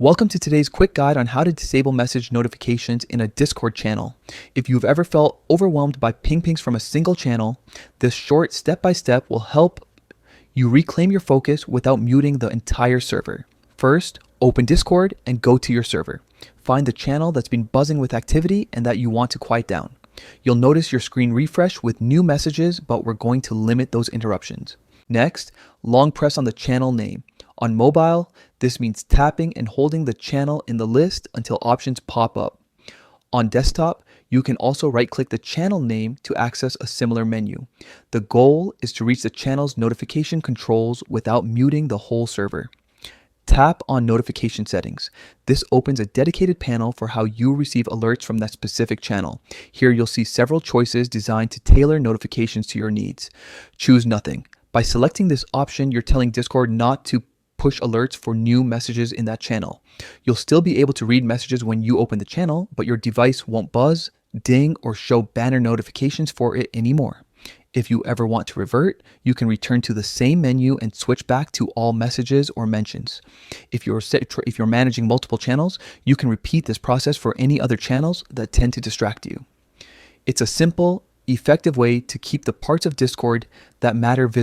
Welcome to today's quick guide on how to disable message notifications in a Discord channel. If you've ever felt overwhelmed by pings from a single channel, this short step-by-step will help you reclaim your focus without muting the entire server. First, open Discord and go to your server. Find the channel that's been buzzing with activity and that you want to quiet down. You'll notice your screen refresh with new messages, but we're going to limit those interruptions. Next, long press on the channel name. On mobile, this means tapping and holding the channel in the list until options pop up. On desktop, you can also right-click the channel name to access a similar menu. The goal is to reach the channel's notification controls without muting the whole server. Tap on notification settings. This opens a dedicated panel for how you receive alerts from that specific channel. Here you'll see several choices designed to tailor notifications to your needs. Choose nothing. By selecting this option, you're telling Discord not to push alerts for new messages in that channel. You'll still be able to read messages when you open the channel, but your device won't buzz, ding, or show banner notifications for it anymore. If you ever want to revert, you can return to the same menu and switch back to all messages or mentions. If you're managing multiple channels, you can repeat this process for any other channels that tend to distract you. It's a simple, effective way to keep the parts of Discord that matter visible